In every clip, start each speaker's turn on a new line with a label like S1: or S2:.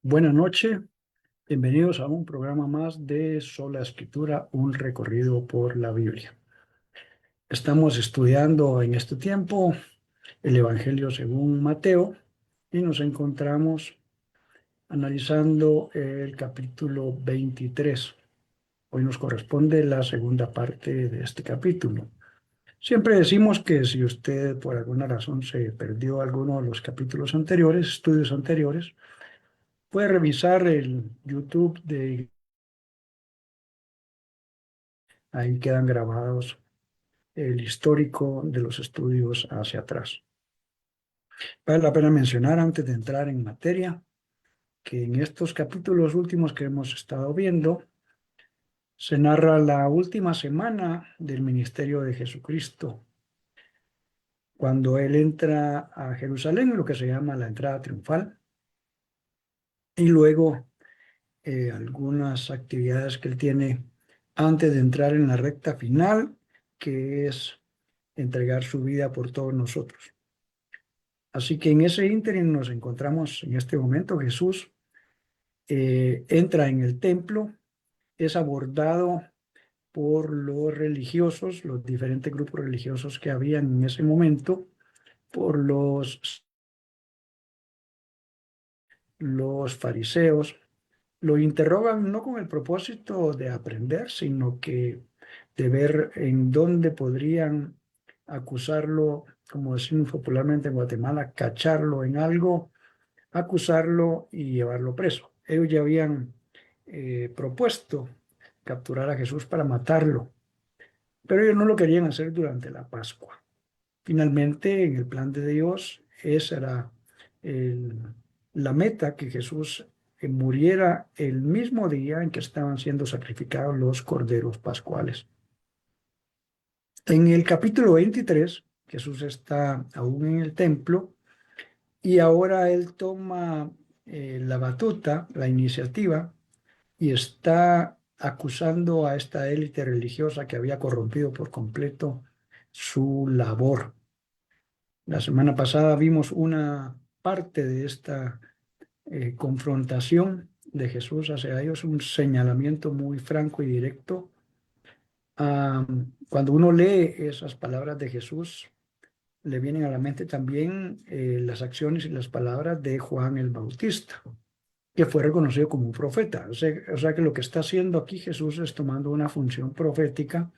S1: Buenas noches, bienvenidos a un programa más de Sola Escritura, un recorrido por la Biblia. Estamos estudiando en este tiempo el Evangelio según Mateo y nos encontramos analizando el capítulo 23. Hoy nos corresponde la segunda parte de este capítulo. Siempre decimos que si usted por alguna razón se perdió alguno de los capítulos anteriores, estudios anteriores, puede revisar el YouTube de ahí quedan grabados el histórico de los estudios hacia atrás. Vale la pena mencionar antes de entrar en materia que en estos capítulos últimos que hemos estado viendo se narra la última semana del ministerio de Jesucristo, cuando él entra a Jerusalén, lo que se llama la entrada triunfal, y luego algunas actividades que él tiene antes de entrar en la recta final, que es entregar su vida por todos nosotros. Así que en ese ínterin nos encontramos en este momento. Jesús entra en el templo, es abordado por los religiosos, los diferentes grupos religiosos que habían en ese momento, por los fariseos. Lo interrogan no con el propósito de aprender, sino que de ver en dónde podrían acusarlo, como decimos popularmente en Guatemala, cacharlo en algo, acusarlo y llevarlo preso. Ellos ya habían propuesto capturar a Jesús para matarlo, pero ellos no lo querían hacer durante la Pascua. Finalmente, en el plan de Dios, esa era el- la meta, que Jesús muriera el mismo día en que estaban siendo sacrificados los corderos pascuales. En el capítulo 23, Jesús está aún en el templo y ahora él toma la batuta, la iniciativa, y está acusando a esta élite religiosa que había corrompido por completo su labor. La semana pasada vimos una parte de esta confrontación de Jesús hacia ellos, un señalamiento muy franco y directo. Cuando uno lee esas palabras de Jesús, le vienen a la mente también las acciones y las palabras de Juan el Bautista, que fue reconocido como un profeta. O sea que lo que está haciendo aquí Jesús es tomando una función profética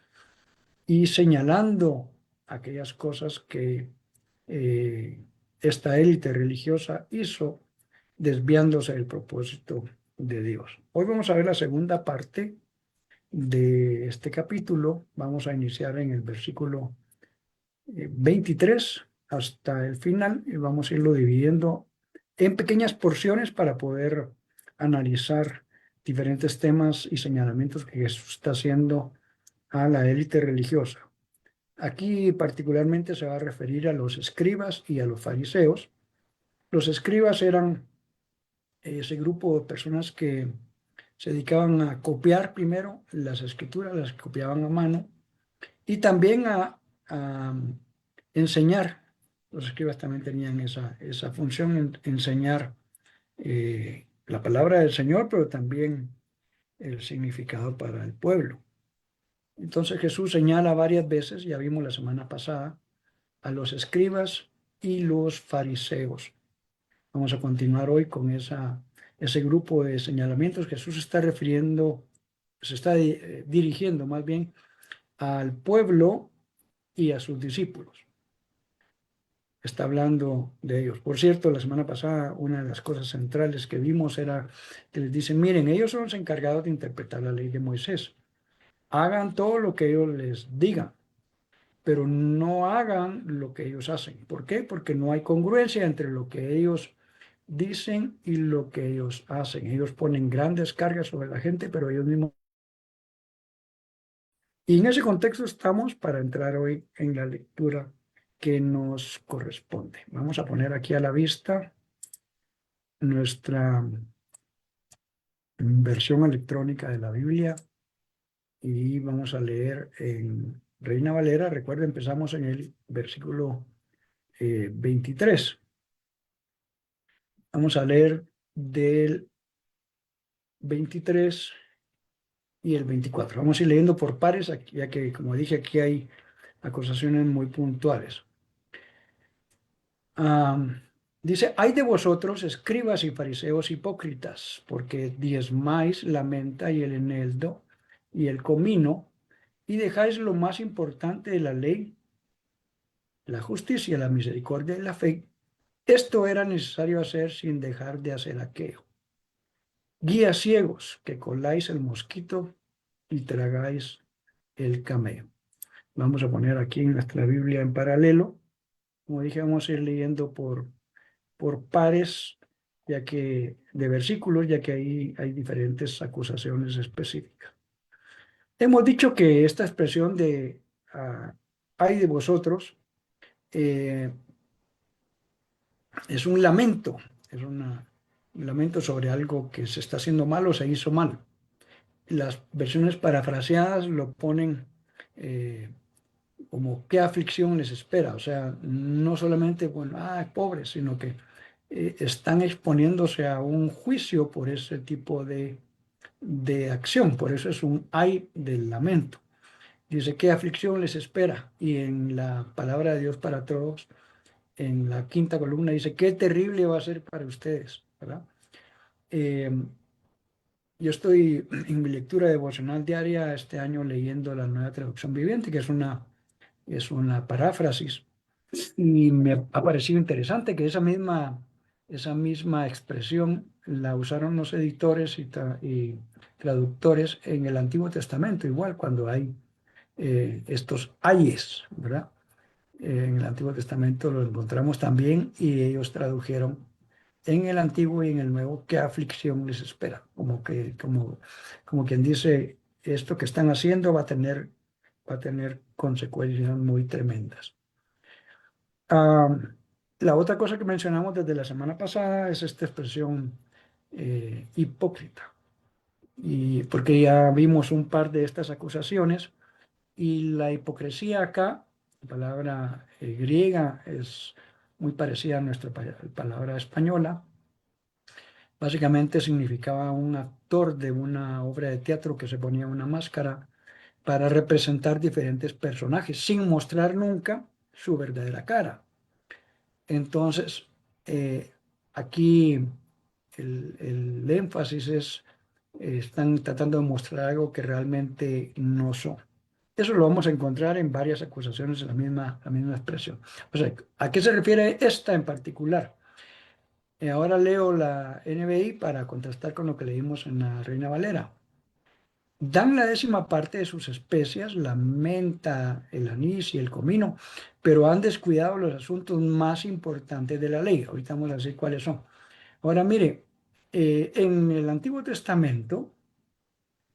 S1: y señalando aquellas cosas que eh, esta élite religiosa hizo, desviándose del propósito de Dios. Hoy vamos a ver la segunda parte de este capítulo. Vamos a iniciar en el versículo 23 hasta el final y vamos a irlo dividiendo en pequeñas porciones para poder analizar diferentes temas y señalamientos que Jesús está haciendo a la élite religiosa. Aquí particularmente se va a referir a los escribas y a los fariseos. Los escribas eran ese grupo de personas que se dedicaban a copiar primero las escrituras, las copiaban a mano, y también a enseñar. Los escribas también tenían esa función, enseñar la palabra del Señor, pero también el significado para el pueblo. Entonces Jesús señala varias veces, ya vimos la semana pasada, a los escribas y los fariseos. Vamos a continuar hoy con ese grupo de señalamientos. Jesús está refiriendo, se está dirigiendo más bien al pueblo y a sus discípulos. Está hablando de ellos. Por cierto, la semana pasada una de las cosas centrales que vimos era que les dicen, miren, ellos son los encargados de interpretar la ley de Moisés. Hagan todo lo que ellos les digan, pero no hagan lo que ellos hacen. ¿Por qué? Porque no hay congruencia entre lo que ellos dicen y lo que ellos hacen. Ellos ponen grandes cargas sobre la gente, pero ellos mismos... Y en ese contexto estamos para entrar hoy en la lectura que nos corresponde. Vamos a poner aquí a la vista nuestra versión electrónica de la Biblia y vamos a leer en Reina Valera. Recuerden, empezamos en el versículo 23. Vamos a leer del 23 y el 24. Vamos a ir leyendo por pares, ya que, como dije, aquí hay acusaciones muy puntuales. Dice, hay de vosotros, escribas y fariseos hipócritas, porque diezmáis la menta y el eneldo y el comino, y dejáis lo más importante de la ley, la justicia, la misericordia y la fe. Esto era necesario hacer sin dejar de hacer aquello. Guías ciegos, que coláis el mosquito y tragáis el camello. Vamos a poner aquí en nuestra Biblia en paralelo. Como dije, vamos a ir leyendo por pares, ya que de versículos, ya que ahí hay diferentes acusaciones específicas. Hemos dicho que esta expresión de ay de vosotros eh, es un lamento, es un lamento sobre algo que se está haciendo mal o se hizo mal. Las versiones parafraseadas lo ponen como qué aflicción les espera. O sea, no solamente, bueno, pobres, sino que están exponiéndose a un juicio por ese tipo de acción. Por eso es un ay del lamento. Dice, ¿qué aflicción les espera? Y en la palabra de Dios para todos, en la quinta columna, dice, qué terrible va a ser para ustedes, ¿verdad? Eh, yo estoy en mi lectura devocional diaria este año leyendo la Nueva Traducción Viviente, que es una paráfrasis. Y me ha parecido interesante que esa misma expresión la usaron los editores y traductores en el Antiguo Testamento, igual cuando hay estos ayes, ¿verdad? En el Antiguo Testamento lo encontramos también y ellos tradujeron en el Antiguo y en el Nuevo qué aflicción les espera, como quien dice, esto que están haciendo va a tener consecuencias muy tremendas. Ah, la otra cosa que mencionamos desde la semana pasada es esta expresión hipócrita, y porque ya vimos un par de estas acusaciones y la hipocresía acá, la palabra griega es muy parecida a nuestra palabra española. Básicamente significaba un actor de una obra de teatro que se ponía una máscara para representar diferentes personajes sin mostrar nunca su verdadera cara. Entonces, eh, aquí el énfasis es, están tratando de mostrar algo que realmente no son. Eso lo vamos a encontrar en varias acusaciones de la misma expresión. O sea, ¿a qué se refiere esta en particular? Ahora leo la NBI para contrastar con lo que leímos en la Reina Valera. Dan la 10ª parte de sus especias, la menta, el anís y el comino, pero han descuidado los asuntos más importantes de la ley. Ahorita vamos a decir cuáles son. Ahora, mire, en el Antiguo Testamento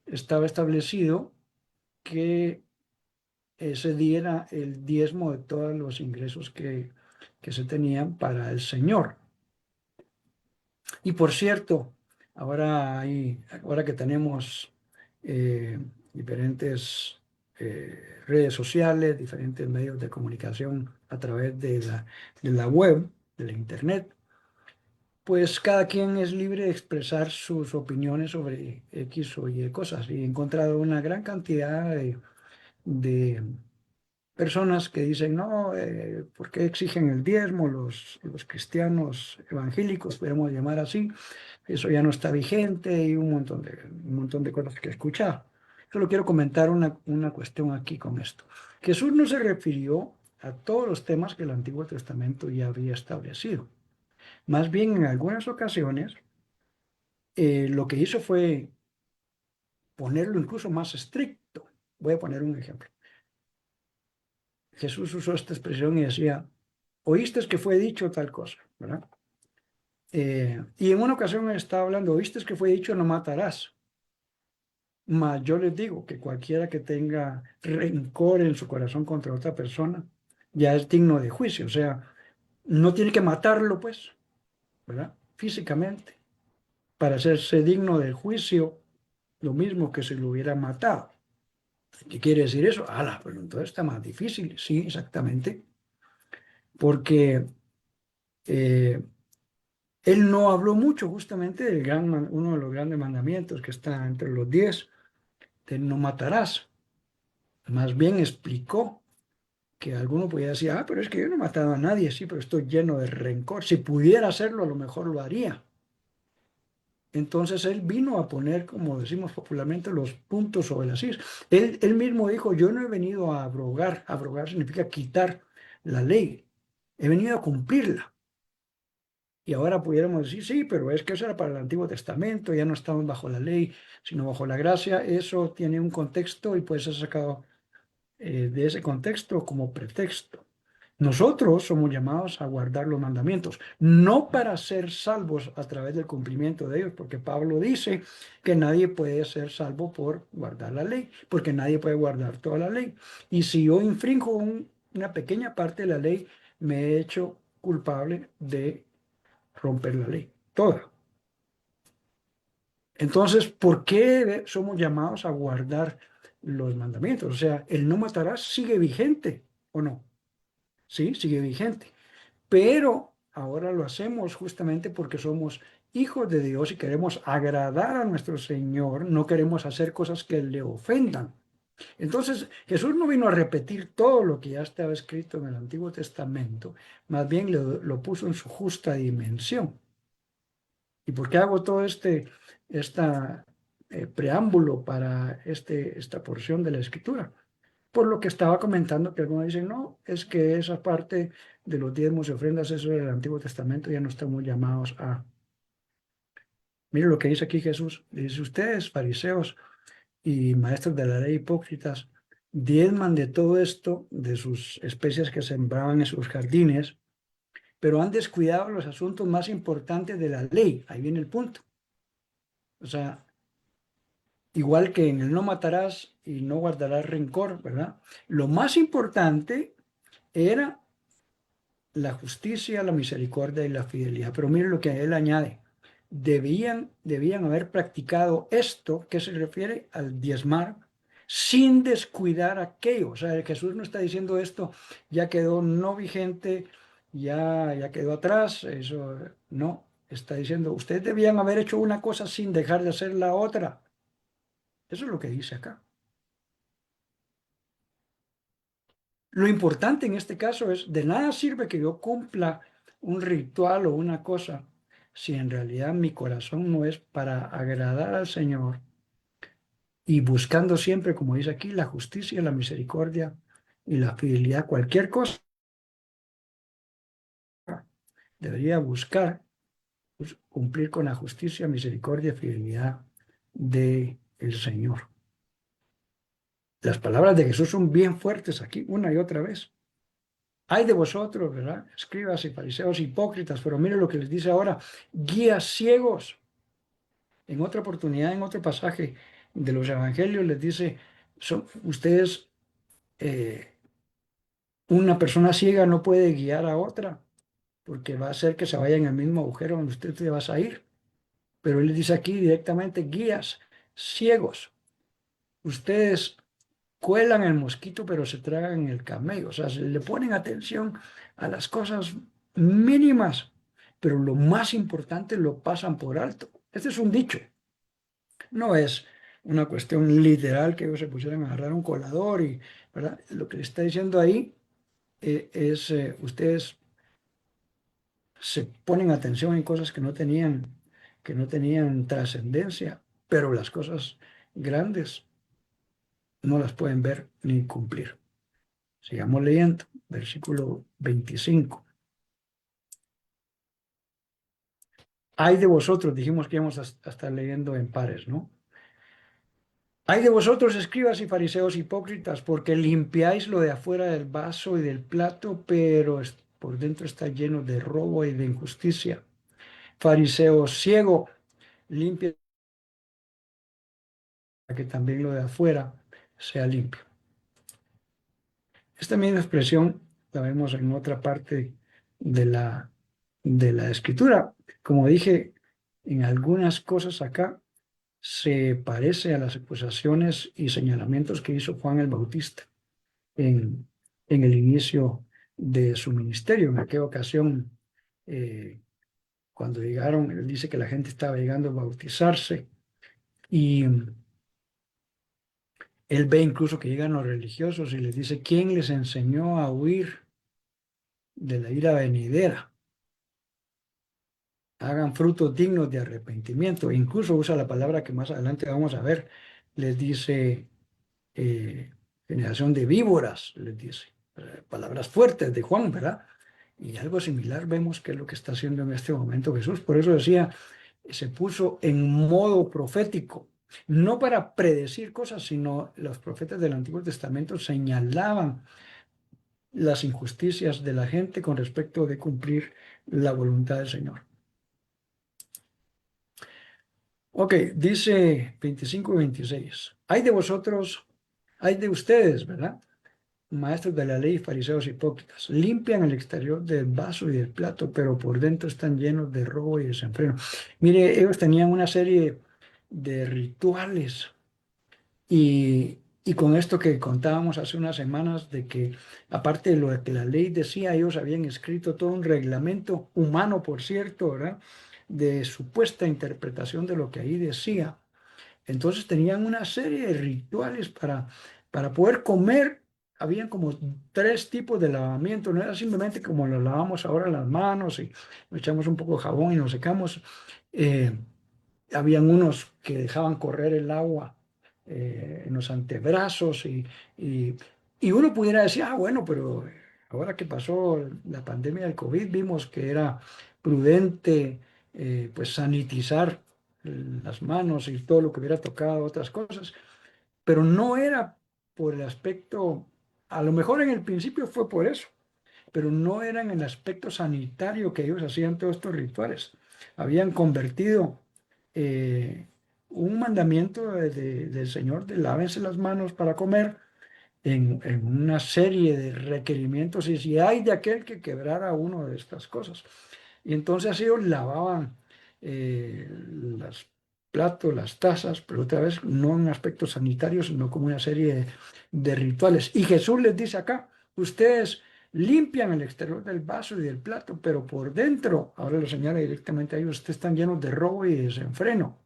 S1: estaba establecido que se diera el diezmo de todos los ingresos que se tenían para el Señor. Y por cierto, ahora que tenemos diferentes redes sociales, diferentes medios de comunicación a través de la web, de la internet, pues cada quien es libre de expresar sus opiniones sobre X o Y cosas. Y he encontrado una gran cantidad de personas que dicen, no, ¿por qué exigen el diezmo los cristianos evangélicos, podemos llamar así? Eso ya no está vigente y un montón de cosas que he escuchado. Solo quiero comentar una cuestión aquí con esto. Jesús no se refirió a todos los temas que el Antiguo Testamento ya había establecido. Más bien, en algunas ocasiones, lo que hizo fue ponerlo incluso más estricto. Voy a poner un ejemplo. Jesús usó esta expresión y decía, oíste que fue dicho tal cosa, ¿verdad? Y en una ocasión estaba hablando, oíste que fue dicho, no matarás. Mas yo les digo que cualquiera que tenga rencor en su corazón contra otra persona, ya es digno de juicio. O sea, no tiene que matarlo, pues, ¿verdad? Físicamente, para hacerse digno del juicio, lo mismo que si lo hubiera matado. ¿Qué quiere decir eso? Pero entonces está más difícil. Sí, exactamente. Porque Él no habló mucho justamente del uno de los grandes mandamientos que está entre los 10, de no matarás. Más bien explicó que alguno podía decir, pero es que yo no he matado a nadie, sí, pero estoy lleno de rencor. Si pudiera hacerlo, a lo mejor lo haría. Entonces él vino a poner, como decimos popularmente, los puntos sobre las is. Él mismo dijo, yo no he venido a abrogar. Abrogar significa quitar la ley. He venido a cumplirla. Y ahora pudiéramos decir, sí, pero es que eso era para el Antiguo Testamento, ya no estamos bajo la ley, sino bajo la gracia. Eso tiene un contexto y puede ser sacado de ese contexto como pretexto. Nosotros somos llamados a guardar los mandamientos, no para ser salvos a través del cumplimiento de ellos, porque Pablo dice que nadie puede ser salvo por guardar la ley, porque nadie puede guardar toda la ley. Y si yo infringo una pequeña parte de la ley, me he hecho culpable de romper la ley, toda. Entonces, ¿por qué somos llamados a guardar los mandamientos? O sea, el no matarás sigue vigente, ¿o no? Sí, sigue vigente. Pero ahora lo hacemos justamente porque somos hijos de Dios y queremos agradar a nuestro Señor, no queremos hacer cosas que le ofendan. Entonces, Jesús no vino a repetir todo lo que ya estaba escrito en el Antiguo Testamento, más bien lo puso en su justa dimensión. ¿Y por qué hago todo esta preámbulo para esta porción de la Escritura? Por lo que estaba comentando, que algunos dicen, no, es que esa parte de los diezmos y ofrendas, eso del Antiguo Testamento, ya no estamos llamados a. Mire lo que dice aquí Jesús. Dice, ustedes, fariseos y maestros de la ley hipócritas, diezman de todo esto, de sus especies que sembraban en sus jardines, pero han descuidado los asuntos más importantes de la ley. Ahí viene el punto. O sea, igual que en el no matarás y no guardarás rencor, ¿verdad? Lo más importante era la justicia, la misericordia y la fidelidad. Pero mire lo que él añade. Debían haber practicado esto, que se refiere al diezmar, sin descuidar aquello. O sea, Jesús no está diciendo esto, ya quedó no vigente, ya quedó atrás. Eso no, está diciendo, ustedes debían haber hecho una cosa sin dejar de hacer la otra. Eso es lo que dice acá. Lo importante en este caso es, de nada sirve que yo cumpla un ritual o una cosa si en realidad mi corazón no es para agradar al Señor y buscando siempre, como dice aquí, la justicia, la misericordia y la fidelidad. Cualquier cosa debería buscar cumplir con la justicia, misericordia y fidelidad del Señor. Las palabras de Jesús son bien fuertes aquí, una y otra vez. Hay de vosotros, ¿verdad? Escribas y fariseos hipócritas, pero mire lo que les dice ahora, guías ciegos. En otra oportunidad, en otro pasaje de los evangelios, les dice, ustedes, una persona ciega no puede guiar a otra, porque va a hacer que se vaya en el mismo agujero donde usted te vas a ir. Pero él les dice aquí directamente, guías ciegos. Ustedes cuelan el mosquito, pero se tragan el camello. O sea, se le ponen atención a las cosas mínimas, pero lo más importante lo pasan por alto. Este es un dicho, no es una cuestión literal que ellos se pusieran a agarrar un colador y, ¿verdad? Lo que le está diciendo ahí ustedes se ponen atención en cosas que no tenían trascendencia, pero las cosas grandes no las pueden ver ni cumplir. Sigamos leyendo, versículo 25. Hay de vosotros, dijimos que íbamos a estar leyendo en pares, ¿no? Hay de vosotros, escribas y fariseos hipócritas, porque limpiáis lo de afuera del vaso y del plato, pero por dentro está lleno de robo y de injusticia. Fariseo ciego, limpia para que también lo de afuera sea limpio. Esta misma expresión la vemos en otra parte de la escritura. Como dije, en algunas cosas acá se parece a las acusaciones y señalamientos que hizo Juan el Bautista en, en el inicio de su ministerio. En aquella ocasión, cuando llegaron, él dice que la gente estaba llegando a bautizarse y él ve incluso que llegan los religiosos y les dice, ¿quién les enseñó a huir de la ira venidera? Hagan frutos dignos de arrepentimiento. Incluso usa la palabra que más adelante vamos a ver. Les dice, eh, generación de víboras, les dice. Palabras fuertes de Juan, ¿verdad? Y algo similar vemos que es lo que está haciendo en este momento Jesús. Por eso decía, se puso en modo profético, no para predecir cosas, sino los profetas del Antiguo Testamento señalaban las injusticias de la gente con respecto de cumplir la voluntad del Señor. Ok, dice 25 y 26. Hay de vosotros, hay de ustedes, ¿verdad? Maestros de la ley, fariseos hipócritas, limpian el exterior del vaso y del plato, pero por dentro están llenos de robo y desenfreno. Mire, ellos tenían una serie de rituales y con esto que contábamos hace unas semanas de que, aparte de lo que la ley decía, ellos habían escrito todo un reglamento humano, por cierto, ¿verdad? De supuesta interpretación de lo que ahí decía. Entonces tenían una serie de rituales para poder comer. Habían como tres tipos de lavamiento, no era simplemente como lo lavamos ahora las manos y nos echamos un poco de jabón y nos secamos. Eh, Habían unos que dejaban correr el agua en los antebrazos y, y uno pudiera decir, ah, bueno, pero ahora que pasó la pandemia del COVID, vimos que era prudente pues sanitizar las manos y todo lo que hubiera tocado, otras cosas, pero no era por el aspecto, a lo mejor en el principio fue por eso, pero no era en el aspecto sanitario que ellos hacían todos estos rituales. Habían convertido un mandamiento del Señor de lávense las manos para comer en una serie de requerimientos y si hay de aquel que quebrara uno de estas cosas. Y entonces ellos lavaban los platos, las tazas, pero otra vez no en aspectos sanitarios, sino como una serie de rituales. Y Jesús les dice acá, ustedes limpian el exterior del vaso y del plato, pero por dentro, ahora lo señala directamente a ellos, ustedes están llenos de robo y desenfreno.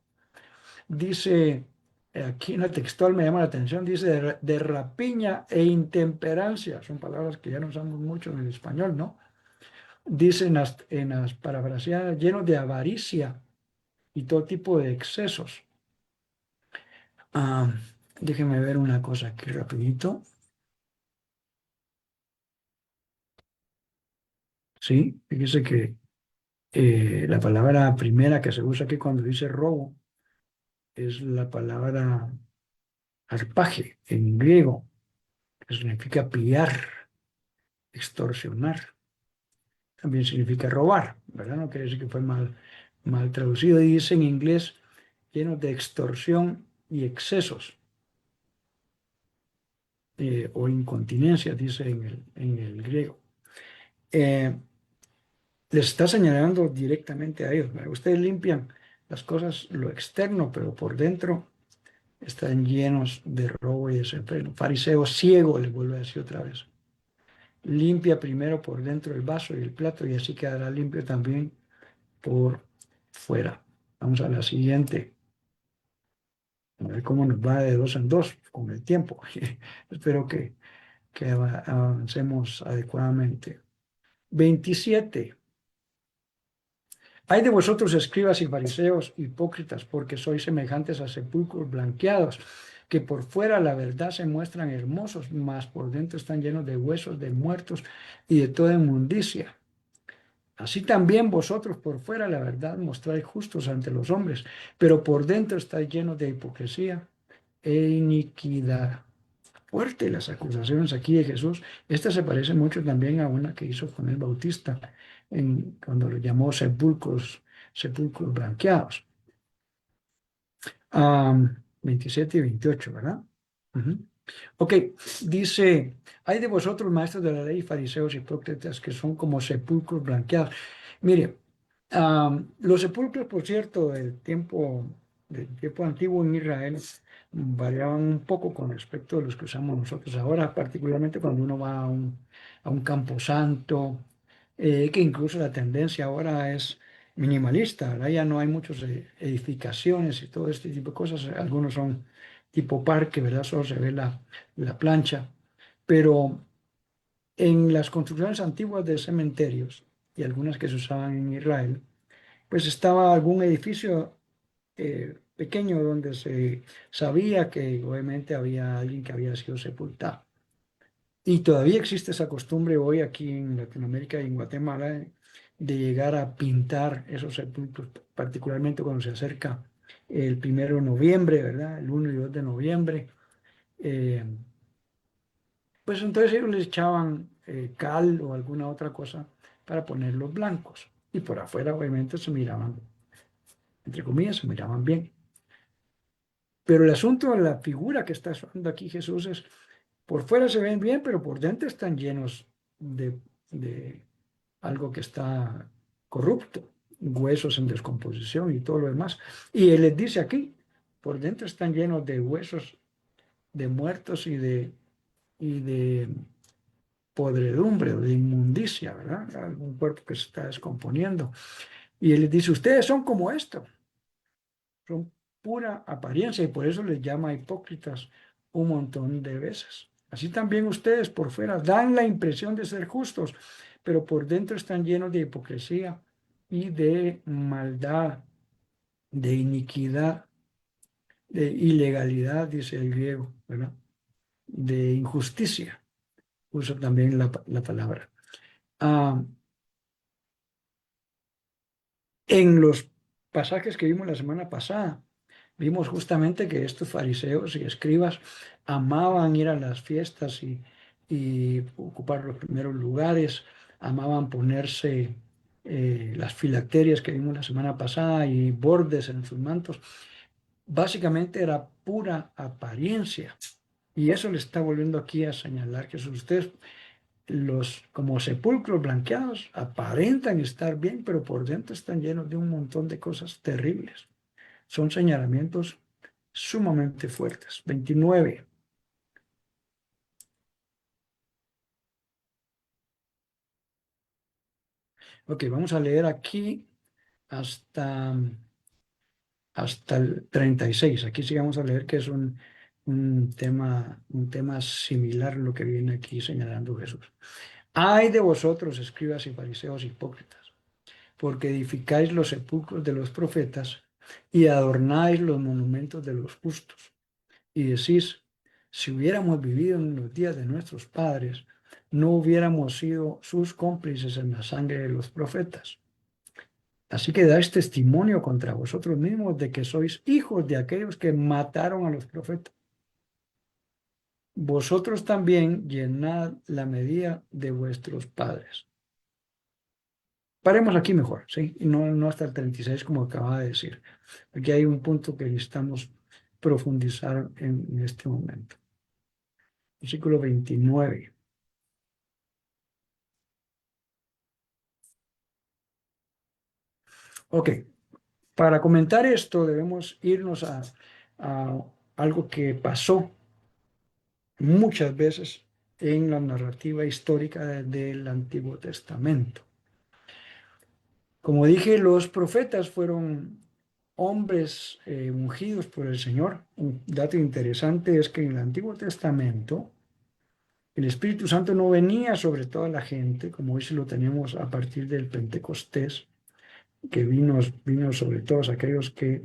S1: Dice, aquí en la textual me llama la atención, dice de rapiña e intemperancia, son palabras que ya no usamos mucho en el español, ¿no? Dice en las parafraseadas, llenos de avaricia y todo tipo de excesos. Ah, déjeme ver una cosa aquí rapidito. Sí, fíjese que la palabra primera que se usa aquí cuando dice robo es la palabra arpaje en griego, que significa pillar, extorsionar. También significa robar, ¿verdad? No quiere decir que fue mal traducido. Y dice en inglés lleno de extorsión y excesos, o incontinencia, dice en el griego. Eh, Les está señalando directamente a ellos, ¿verdad? Ustedes limpian las cosas, lo externo, pero por dentro están llenos de robo y desenfreno. Fariseo ciego, les vuelve a decir otra vez. Limpia primero por dentro el vaso y el plato y así quedará limpio también por fuera. Vamos a la siguiente. A ver cómo nos va de dos en dos con el tiempo. Espero que avancemos adecuadamente. 27. Hay de vosotros, escribas y fariseos, hipócritas, porque sois semejantes a sepulcros blanqueados, que por fuera la verdad se muestran hermosos, mas por dentro están llenos de huesos de muertos y de toda inmundicia. Así también vosotros por fuera la verdad mostráis justos ante los hombres, pero por dentro estáis llenos de hipocresía e iniquidad. Fuerte las acusaciones aquí de Jesús. Esta se parece mucho también a una que hizo con el Bautista cuando lo llamó sepulcros blanqueados. 27 y 28, ¿verdad? Ujú. Ok, dice, hay de vosotros, maestros de la ley, fariseos y hipócritas, que son como sepulcros blanqueados. Mire, los sepulcros, por cierto, del tiempo antiguo en Israel, variaban un poco con respecto a los que usamos nosotros ahora, particularmente cuando uno va a un camposanto, que incluso la tendencia ahora es minimalista, ¿verdad? Ya no hay muchas edificaciones y todo este tipo de cosas. Algunos son tipo parque, ¿verdad? Solo se ve la plancha. Pero en las construcciones antiguas de cementerios y algunas que se usaban en Israel, pues estaba algún edificio pequeño donde se sabía que obviamente había alguien que había sido sepultado. Y todavía existe esa costumbre hoy aquí en Latinoamérica y en Guatemala de llegar a pintar esos sepulcros, particularmente cuando se acerca el 1 de noviembre, ¿verdad? El 1 y 2 de noviembre. Eh, pues entonces ellos les echaban cal o alguna otra cosa para ponerlos blancos. Y por afuera obviamente se miraban, entre comillas, se miraban bien. Pero el asunto de la figura que está usando aquí Jesús es, por fuera se ven bien, pero por dentro están llenos de algo que está corrupto, huesos en descomposición y todo lo demás. Y él les dice aquí, por dentro están llenos de huesos de muertos y de podredumbre o de inmundicia, ¿verdad? Algún cuerpo que se está descomponiendo. Y él les dice, ustedes son como esto, son pura apariencia y por eso les llama hipócritas un montón de veces. Así también ustedes por fuera dan la impresión de ser justos, pero por dentro están llenos de hipocresía y de maldad, de iniquidad, de ilegalidad, dice el griego, ¿verdad? De injusticia, uso también la palabra. Ah, en los pasajes que vimos la semana pasada, vimos justamente que estos fariseos y escribas amaban ir a las fiestas y ocupar los primeros lugares, amaban ponerse las filacterias que vimos la semana pasada y bordes en sus mantos. Básicamente era pura apariencia. Y eso le está volviendo aquí a señalar que ustedes, los como sepulcros blanqueados, aparentan estar bien, pero por dentro están llenos de un montón de cosas terribles. Son señalamientos sumamente fuertes. 29. Ok, vamos a leer aquí hasta, hasta el 36. Aquí sí vamos a leer que es un tema similar a lo que viene aquí señalando Jesús. Ay de vosotros, escribas y fariseos hipócritas, porque edificáis los sepulcros de los profetas y adornáis los monumentos de los justos. Y decís, si hubiéramos vivido en los días de nuestros padres, no hubiéramos sido sus cómplices en la sangre de los profetas. Así que dais testimonio contra vosotros mismos de que sois hijos de aquellos que mataron a los profetas. Vosotros también llenad la medida de vuestros padres. Paremos aquí mejor, ¿sí? Y no hasta el 36 como acaba de decir. Aquí hay un punto que necesitamos profundizar en este momento. Versículo 29. Ok, para comentar esto debemos irnos a algo que pasó muchas veces en la narrativa histórica del Antiguo Testamento. Como dije, los profetas fueron hombres ungidos por el Señor. Un dato interesante es que en el Antiguo Testamento el Espíritu Santo no venía sobre toda la gente, como hoy sí lo tenemos a partir del Pentecostés, que vino sobre todos aquellos que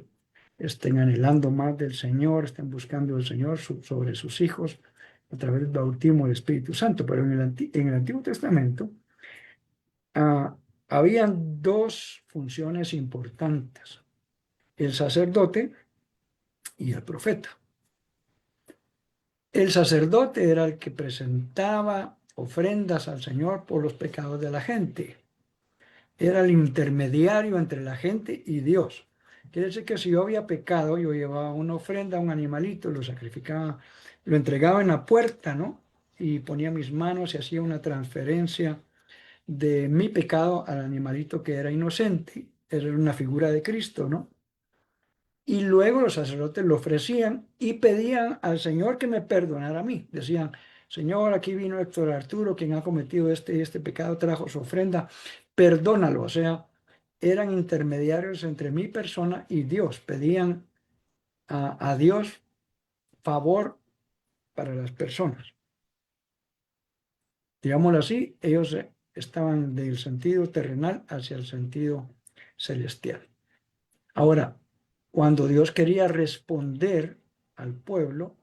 S1: estén anhelando más del Señor, estén buscando al Señor sobre sus hijos a través del bautismo del Espíritu Santo. Pero en el Antiguo Testamento habían dos funciones importantes, el sacerdote y el profeta. El sacerdote era el que presentaba ofrendas al Señor por los pecados de la gente. Era el intermediario entre la gente y Dios. Quiere decir que si yo había pecado, yo llevaba una ofrenda, un animalito, lo sacrificaba, lo entregaba en la puerta, ¿no? Y ponía mis manos y hacía una transferencia de mi pecado al animalito que era inocente. Era una figura de Cristo, ¿no? Y luego los sacerdotes lo ofrecían y pedían al Señor que me perdonara a mí. Decían, Señor, aquí vino Héctor Arturo, quien ha cometido este pecado, trajo su ofrenda, perdónalo. O sea, eran intermediarios entre mi persona y Dios. Pedían a Dios favor para las personas. Digámoslo así, ellos estaban del sentido terrenal hacia el sentido celestial. Ahora, cuando Dios quería responder al pueblo,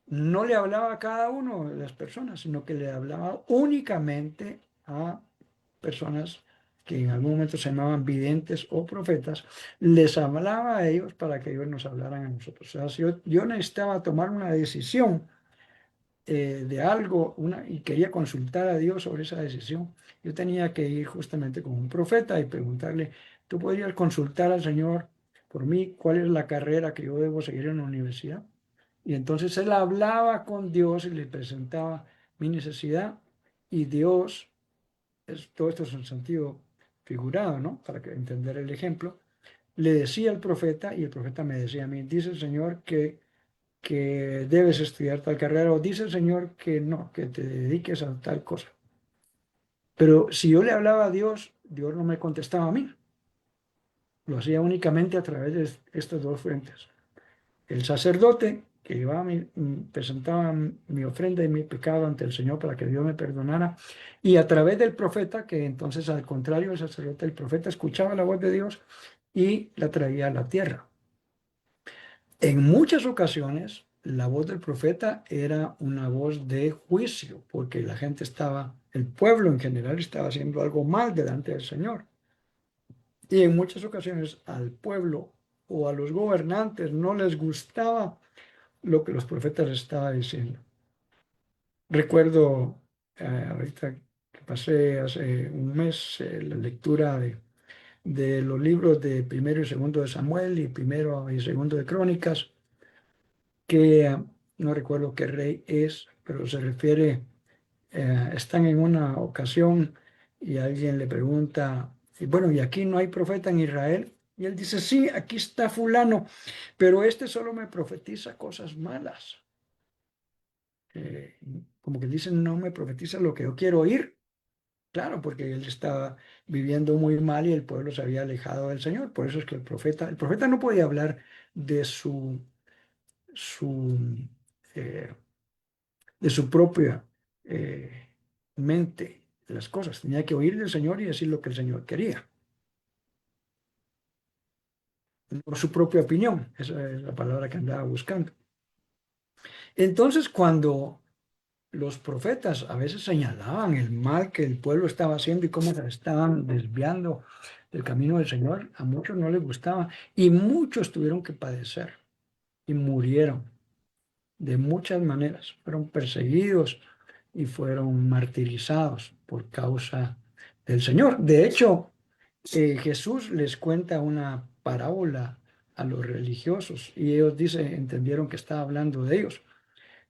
S1: no le hablaba a cada uno de las personas, sino que le hablaba únicamente a personas que en algún momento se llamaban videntes o profetas, les hablaba a ellos para que ellos nos hablaran a nosotros. O sea, si yo necesitaba tomar una decisión de algo y quería consultar a Dios sobre esa decisión, yo tenía que ir justamente con un profeta y preguntarle, ¿tú podrías consultar al Señor por mí cuál es la carrera que yo debo seguir en la universidad? Y entonces él hablaba con Dios y le presentaba mi necesidad y Dios, todo esto es en sentido figurado, ¿no? Para que entender el ejemplo, le decía al profeta y el profeta me decía a mí, dice el Señor que debes estudiar tal carrera o dice el Señor que no, que te dediques a tal cosa. Pero si yo le hablaba a Dios, Dios no me contestaba a mí. Lo hacía únicamente a través de estas dos fuentes. El sacerdote que llevaba presentaba mi ofrenda y mi pecado ante el Señor para que Dios me perdonara, y a través del profeta, que entonces al contrario del sacerdote, el profeta escuchaba la voz de Dios y la traía a la tierra. En muchas ocasiones, la voz del profeta era una voz de juicio, porque la gente estaba, el pueblo en general estaba haciendo algo mal delante del Señor. Y en muchas ocasiones al pueblo o a los gobernantes no les gustaba lo que los profetas estaban diciendo. Recuerdo ahorita que pasé hace un mes la lectura de los libros de primero y segundo de Samuel y primero y segundo de Crónicas, que no recuerdo qué rey es, pero se refiere, están en una ocasión y alguien le pregunta, y bueno, ¿y aquí no hay profeta en Israel? Y él dice, sí, aquí está fulano, pero este solo me profetiza cosas malas. Eh, Como que dicen, no me profetiza lo que yo quiero oír. Claro, porque él estaba viviendo muy mal y el pueblo se había alejado del Señor. Por eso es que el profeta no podía hablar de su, eh, de su propia eh, mente las cosas. Tenía que oír del Señor y decir lo que el Señor quería, no su propia opinión. Esa es la palabra que andaba buscando. Entonces, cuando los profetas a veces señalaban el mal que el pueblo estaba haciendo y cómo se estaban desviando del camino del Señor, a muchos no les gustaba y muchos tuvieron que padecer y murieron de muchas maneras. Fueron perseguidos y fueron martirizados por causa del Señor. De hecho, Jesús les cuenta una parábola a los religiosos y ellos entendieron que estaba hablando de ellos,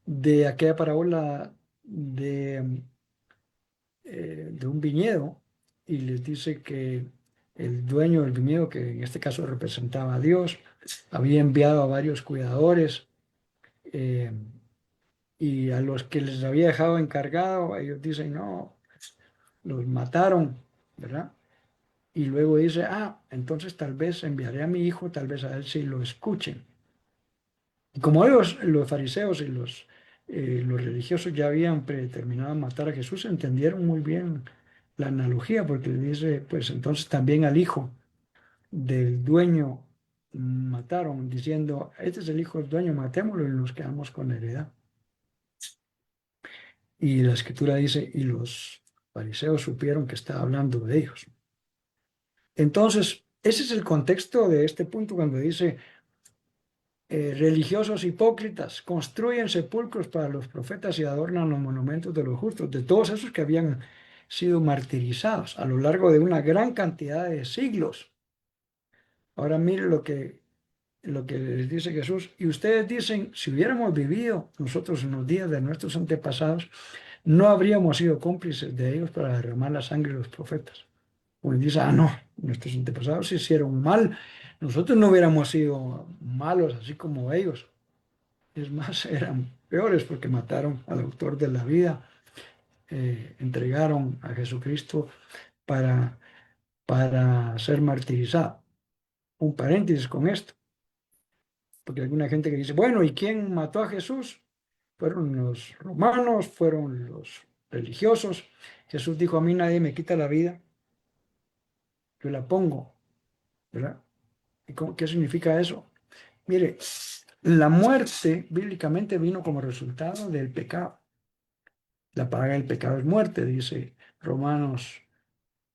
S1: de aquella parábola de un viñedo y les dice que el dueño del viñedo, que en este caso representaba a Dios, había enviado a varios cuidadores eh, y a los que les había dejado encargado, ellos dicen, no, los mataron, ¿verdad? Y luego dice, entonces tal vez enviaré a mi hijo, tal vez a él si lo escuchen. Y como ellos, los fariseos y los religiosos ya habían predeterminado matar a Jesús, entendieron muy bien la analogía, porque le dice, pues entonces también al hijo del dueño mataron, diciendo, este es el hijo del dueño, matémoslo y nos quedamos con la heredad. Y la escritura dice, y los fariseos supieron que estaba hablando de ellos. Entonces, ese es el contexto de este punto cuando dice, religiosos hipócritas construyen sepulcros para los profetas y adornan los monumentos de los justos, de todos esos que habían sido martirizados a lo largo de una gran cantidad de siglos. Ahora mire lo que les dice Jesús. Y ustedes dicen, si hubiéramos vivido nosotros en los días de nuestros antepasados, no habríamos sido cómplices de ellos para derramar la sangre de los profetas. Pues dice, no, nuestros antepasados se hicieron mal. Nosotros no hubiéramos sido malos así como ellos. Es más, eran peores porque mataron al autor de la vida, entregaron a Jesucristo para para ser martirizado. Un paréntesis con esto, porque hay alguna gente que dice, bueno, ¿y quién mató a Jesús? Fueron los romanos, fueron los religiosos. Jesús dijo, a mí nadie me quita la vida, yo la pongo, ¿verdad? ¿Y qué significa eso? Mire, la muerte bíblicamente vino como resultado del pecado. La paga del pecado es muerte, dice Romanos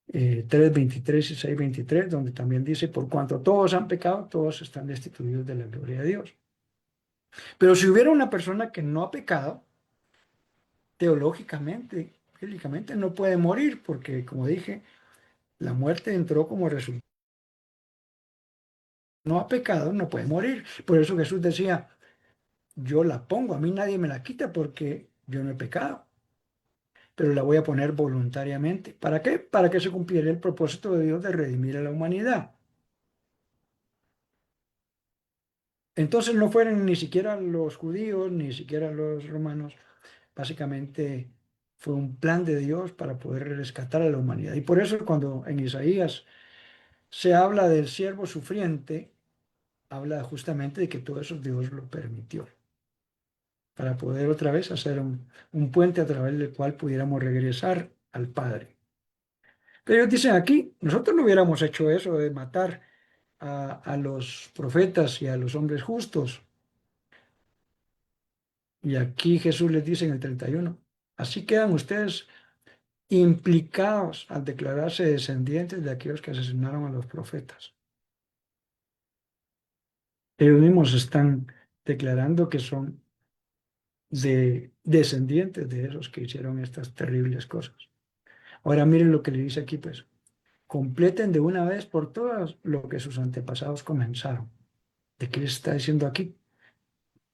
S1: 3:23 y 6:23, donde también dice, por cuanto todos han pecado, todos están destituidos de la gloria de Dios. Pero si hubiera una persona que no ha pecado, teológicamente, bíblicamente, no puede morir, porque como dije, la muerte entró como resultado. No ha pecado, no puede morir. Por eso Jesús decía, yo la pongo, a mí nadie me la quita porque yo no he pecado, pero la voy a poner voluntariamente. ¿Para qué? Para que se cumpliera el propósito de Dios de redimir a la humanidad. Entonces no fueron ni siquiera los judíos, ni siquiera los romanos. Básicamente fue un plan de Dios para poder rescatar a la humanidad. Y por eso cuando en Isaías se habla del siervo sufriente, habla justamente de que todo eso Dios lo permitió, para poder otra vez hacer un puente a través del cual pudiéramos regresar al Padre. Pero ellos dicen aquí, nosotros no hubiéramos hecho eso de matar a los profetas y a los hombres justos. Y aquí Jesús les dice en el 31, así quedan ustedes implicados al declararse descendientes de aquellos que asesinaron a los profetas. Ellos mismos están declarando que son descendientes de esos que hicieron estas terribles cosas. Ahora miren lo que le dice aquí, pues, completen de una vez por todas lo que sus antepasados comenzaron. ¿De qué les está diciendo aquí?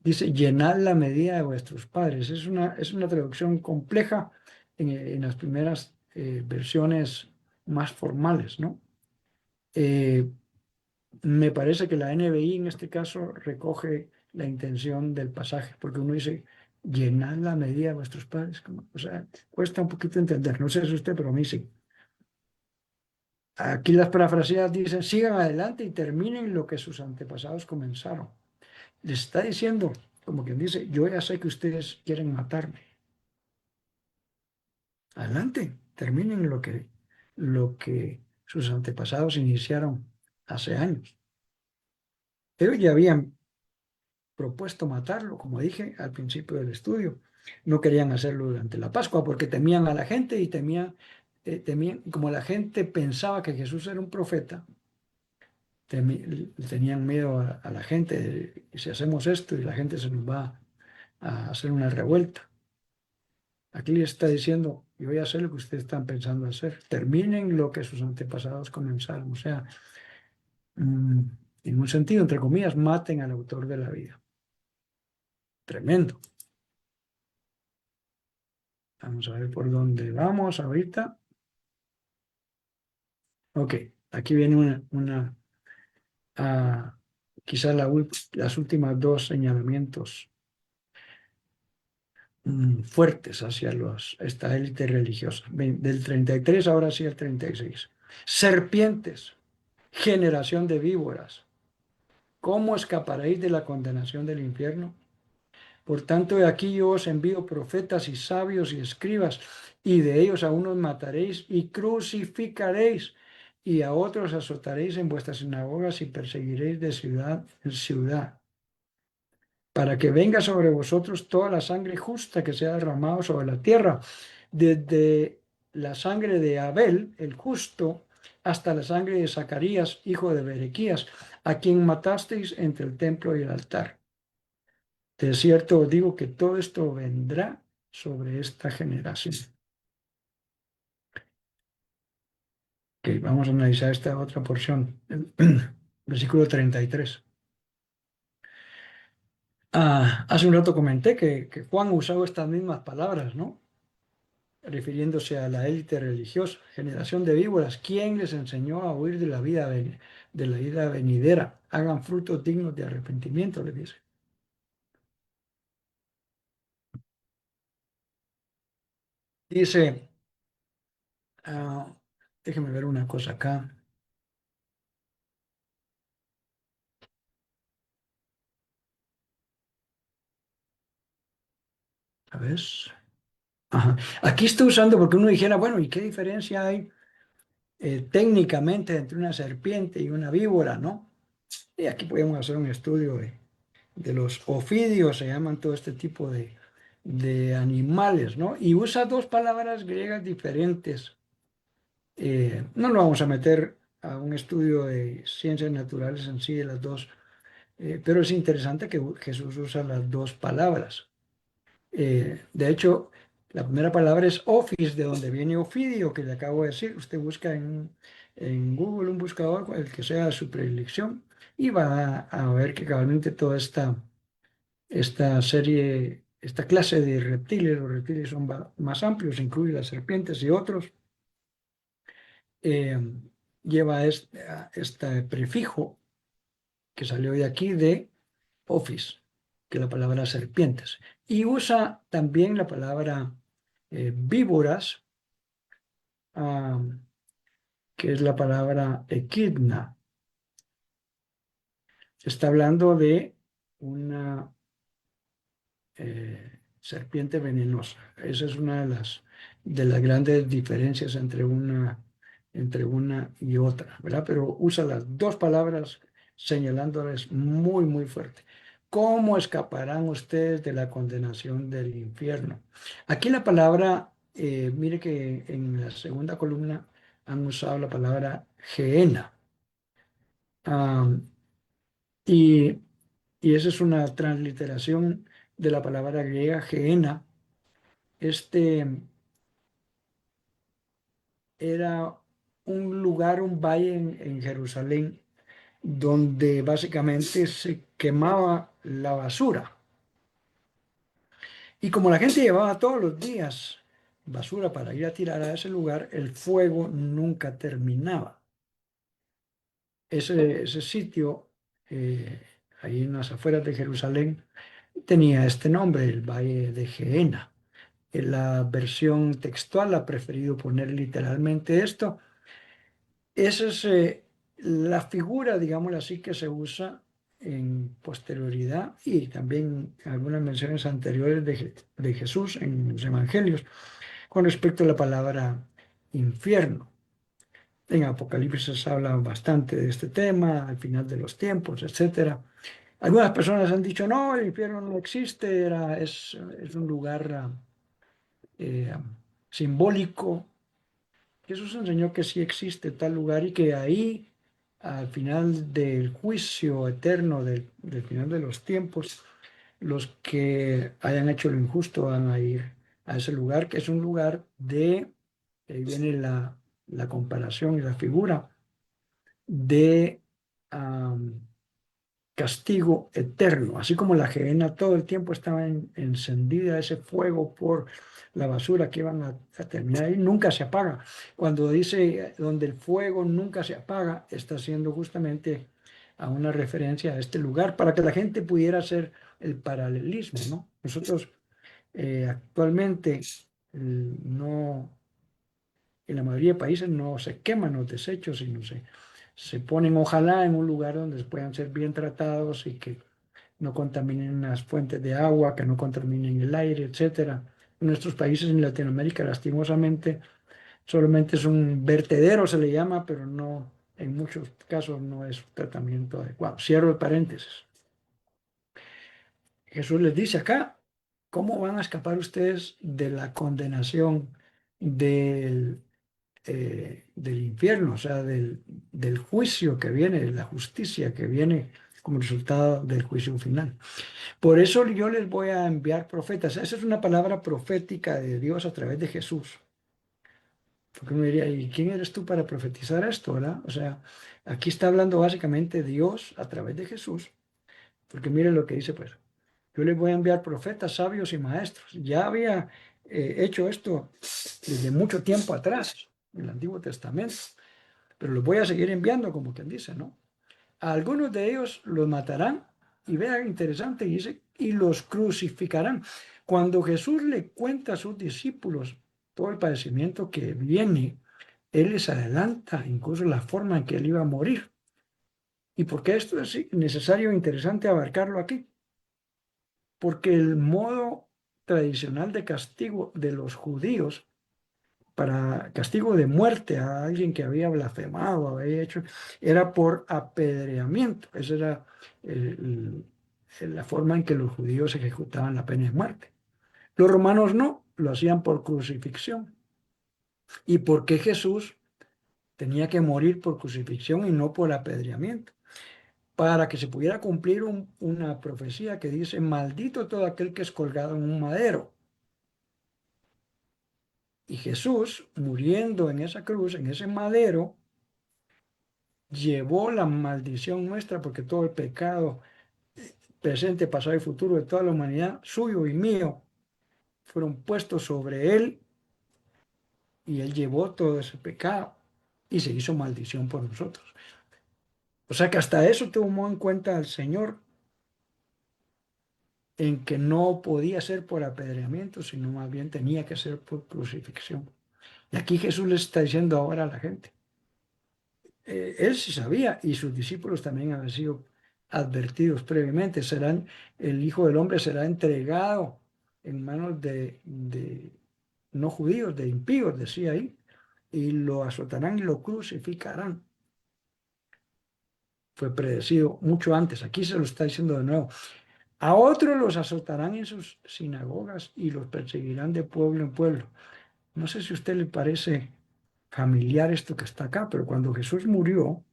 S1: Dice, llenad la medida de vuestros padres. Es una traducción compleja en las primeras versiones más formales, ¿no? Eh, Me parece que la NBI en este caso recoge la intención del pasaje, porque uno dice, llenad la medida de vuestros padres. O sea, cuesta un poquito entender. No sé si usted, pero a mí sí. Aquí las parafraseadas dicen, sigan adelante y terminen lo que sus antepasados comenzaron. Les está diciendo, como quien dice, yo ya sé que ustedes quieren matarme. Adelante, terminen lo que sus antepasados iniciaron hace años. Ellos ya habían propuesto matarlo, como dije al principio del estudio. No querían hacerlo durante la Pascua porque temían a la gente y como la gente pensaba que Jesús era un profeta, tenían miedo a la gente, si hacemos esto y la gente se nos va a hacer una revuelta. Aquí les está diciendo, yo voy a hacer lo que ustedes están pensando hacer. Terminen lo que sus antepasados comenzaron. O sea, mm, en un sentido, entre comillas, maten al autor de la vida. Tremendo. Vamos a ver por dónde vamos ahorita. Ok, aquí viene ah, quizá las últimas dos señalamientos fuertes hacia esta élite religiosa. Del 33 ahora sí al 36. Serpientes, generación de víboras, ¿cómo escaparéis de la condenación del infierno? Por tanto, de aquí yo os envío profetas y sabios y escribas, y de ellos a unos mataréis y crucificaréis, y a otros azotaréis en vuestras sinagogas y perseguiréis de ciudad en ciudad, para que venga sobre vosotros toda la sangre justa que se ha derramado sobre la tierra, desde la sangre de Abel, el justo, hasta la sangre de Zacarías, hijo de Berequías, a quien matasteis entre el templo y el altar. De cierto os digo que todo esto vendrá sobre esta generación. Ok, vamos a analizar esta otra porción, el versículo 33. Hace un rato comenté que Juan usaba estas mismas palabras, ¿no? Refiriéndose a la élite religiosa, generación de víboras. ¿Quién les enseñó a huir de la vida venidera? Hagan frutos dignos de arrepentimiento, le dice. Dice, ah, déjeme ver una cosa acá. A ver. Ajá. Aquí estoy usando porque uno dijera, bueno, ¿y qué diferencia hay técnicamente entre una serpiente y una víbora, no? Y aquí podemos hacer un estudio de los ofidios, se llaman todo este tipo de animales, ¿no? Y usa dos palabras griegas diferentes. No lo vamos a meter a un estudio de ciencias naturales en sí de las dos, pero es interesante que Jesús usa las dos palabras. De hecho, la primera palabra es office, de donde viene ofidio, que le acabo de decir. Usted busca en Google un buscador, el que sea su predilección, y va a ver que cabalmente toda esta serie, esta clase de reptiles, los reptiles son más amplios, incluye las serpientes y otros, eh, lleva este prefijo que salió de aquí de office, que es la palabra serpientes. Y usa también la palabra víboras, ah, que es la palabra equidna. Está hablando de una serpiente venenosa. Esa es una de las grandes diferencias entre una y otra, ¿verdad? Pero usa las dos palabras señalándoles muy, muy fuerte. ¿Cómo escaparán ustedes de la condenación del infierno? Aquí la palabra, mire que en la segunda columna han usado la palabra geena. Ah, y, y esa es una transliteración de la palabra griega geena. Este era un lugar, un valle en Jerusalén, donde básicamente se quemaba la basura. Y como la gente llevaba todos los días basura para ir a tirar a ese lugar, el fuego nunca terminaba. Ese sitio, ahí en las afueras de Jerusalén, tenía este nombre, el Valle de Gehenna. En la versión textual ha preferido poner literalmente esto. Esa es la figura, digámoslo así, que se usa en posterioridad y también en algunas menciones anteriores de Jesús en los evangelios con respecto a la palabra infierno. En Apocalipsis habla bastante de este tema, al final de los tiempos, etcétera. Algunas personas han dicho, no, el infierno no existe, es un lugar eh, simbólico. Jesús enseñó que sí existe tal lugar y que ahí, al final del juicio eterno, del final de los tiempos, los que hayan hecho lo injusto van a ir a ese lugar, que es un lugar ahí viene la comparación y la figura de castigo eterno, así como la gehenna todo el tiempo estaba encendida, ese fuego por la basura que iban a terminar ahí, nunca se apaga. Cuando dice donde el fuego nunca se apaga, está haciendo justamente a una referencia a este lugar para que la gente pudiera hacer el paralelismo, ¿no? Nosotros actualmente no, en la mayoría de países no se queman los desechos, sino se ponen ojalá en un lugar donde puedan ser bien tratados y que no contaminen las fuentes de agua, que no contaminen el aire, etcétera. En nuestros países en Latinoamérica, lastimosamente, solamente es un vertedero, se le llama, pero no, en muchos casos no es un tratamiento adecuado. Cierro el paréntesis. Jesús les dice acá, ¿cómo van a escapar ustedes de la condenación del infierno, o sea, del juicio que viene, de la justicia que viene como resultado del juicio final? Por eso yo les voy a enviar profetas. Esa es una palabra profética de Dios a través de Jesús. Porque uno diría, ¿y quién eres tú para profetizar esto, verdad? O sea, aquí está hablando básicamente Dios a través de Jesús. Porque mire lo que dice, pues, yo les voy a enviar profetas, sabios y maestros. Ya había hecho esto desde mucho tiempo atrás, en el Antiguo Testamento, pero los voy a seguir enviando, como quien dice, ¿no? A algunos de ellos los matarán, y vea interesante, dice, y los crucificarán. Cuando Jesús le cuenta a sus discípulos todo el padecimiento que viene, Él les adelanta incluso la forma en que Él iba a morir. ¿Y por qué esto es necesario e interesante abarcarlo aquí? Porque el modo tradicional de castigo de los judíos, para castigo de muerte a alguien que había blasfemado, había hecho, era por apedreamiento. Esa era la forma en que los judíos ejecutaban la pena de muerte. Los romanos no, lo hacían por crucifixión. ¿Y por qué Jesús tenía que morir por crucifixión y no por apedreamiento? Para que se pudiera cumplir una profecía que dice: maldito todo aquel que es colgado en un madero. Y Jesús, muriendo en esa cruz, en ese madero, llevó la maldición nuestra, porque todo el pecado presente, pasado y futuro de toda la humanidad, suyo y mío, fueron puestos sobre él, y él llevó todo ese pecado y se hizo maldición por nosotros. O sea que hasta eso tomó en cuenta el Señor, en que no podía ser por apedreamiento, sino más bien tenía que ser por crucifixión. Y aquí Jesús le está diciendo ahora a la gente. Él sí sabía, y sus discípulos también habían sido advertidos previamente: el Hijo del Hombre será entregado en manos de no judíos, de impíos, decía ahí, y lo azotarán y lo crucificarán. Fue predecido mucho antes. Aquí se lo está diciendo de nuevo. A otros los azotarán en sus sinagogas y los perseguirán de pueblo en pueblo. No sé si a usted le parece familiar esto que está acá, pero cuando Jesús murió,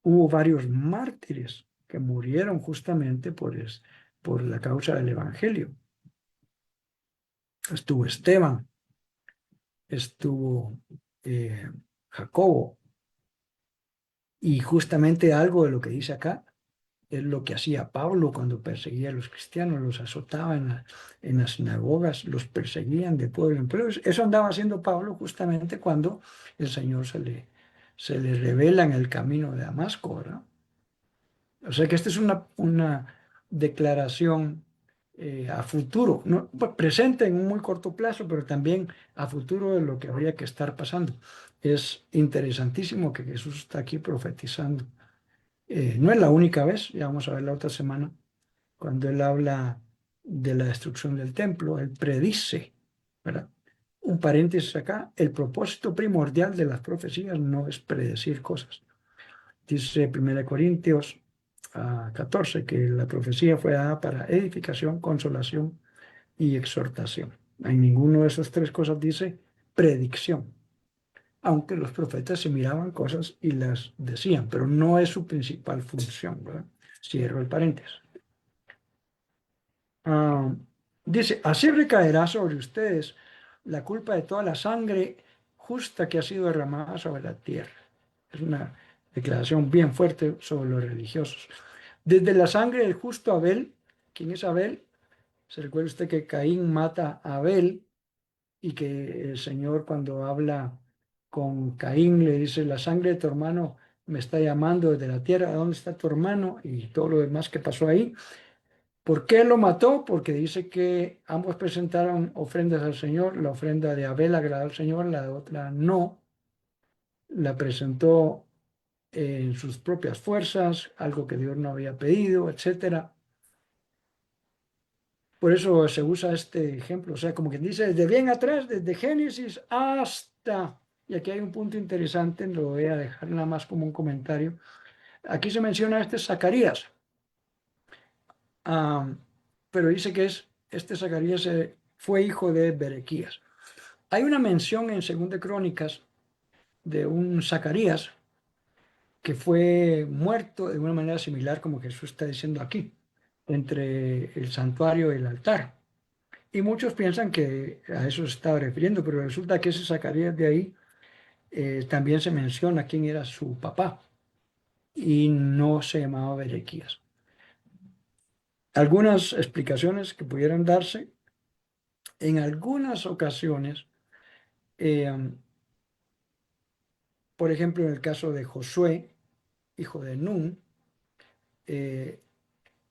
S1: hubo varios mártires que murieron justamente por la causa del Evangelio. Estuvo Esteban, estuvo Jacobo, y justamente algo de lo que dice acá es lo que hacía Pablo cuando perseguía a los cristianos: los azotaba en las sinagogas, los perseguían de pueblo en pueblo. Eso andaba haciendo Pablo justamente cuando el Señor se le revela en el camino de Damasco, ¿verdad? O sea que esta es una declaración a futuro, no, presente en un muy corto plazo, pero también a futuro de lo que habría que estar pasando. Es interesantísimo que Jesús está aquí profetizando. No es la única vez, ya vamos a ver la otra semana, cuando él habla de la destrucción del templo, él predice, ¿verdad? Un paréntesis acá: el propósito primordial de las profecías no es predecir cosas. Dice 1 Corintios 14 que la profecía fue dada para edificación, consolación y exhortación. En ninguno de esas tres cosas dice predicción, aunque los profetas se miraban cosas y las decían, pero no es su principal función, ¿verdad? Cierro el paréntesis. Ah, Dice: así recaerá sobre ustedes la culpa de toda la sangre justa que ha sido derramada sobre la tierra. Es una declaración bien fuerte sobre los religiosos. Desde la sangre del justo Abel. ¿Quién es Abel? Se recuerda usted que Caín mata a Abel, y que el Señor, cuando habla con Caín, le dice: la sangre de tu hermano me está llamando desde la tierra, ¿dónde está tu hermano? Y todo lo demás que pasó ahí. ¿Por qué lo mató? Porque dice que ambos presentaron ofrendas al Señor. La ofrenda de Abel agradó al Señor, la de otra no. La presentó en sus propias fuerzas, algo que Dios no había pedido, etcétera. Por eso se usa este ejemplo, o sea, como quien dice, desde bien atrás, desde Génesis hasta, y aquí hay un punto interesante, lo voy a dejar nada más como un comentario. Aquí se menciona este Zacarías, ah, pero dice que este Zacarías fue hijo de Berequías. Hay una mención en 2 de Crónicas de un Zacarías que fue muerto de una manera similar como Jesús está diciendo aquí, entre el santuario y el altar. Y muchos piensan que a eso se estaba refiriendo, pero resulta que ese Zacarías de ahí también se menciona quién era su papá, y no se llamaba Berequías. Algunas explicaciones que pudieran darse: en algunas ocasiones, eh, por ejemplo, en el caso de Josué, hijo de Nun, eh,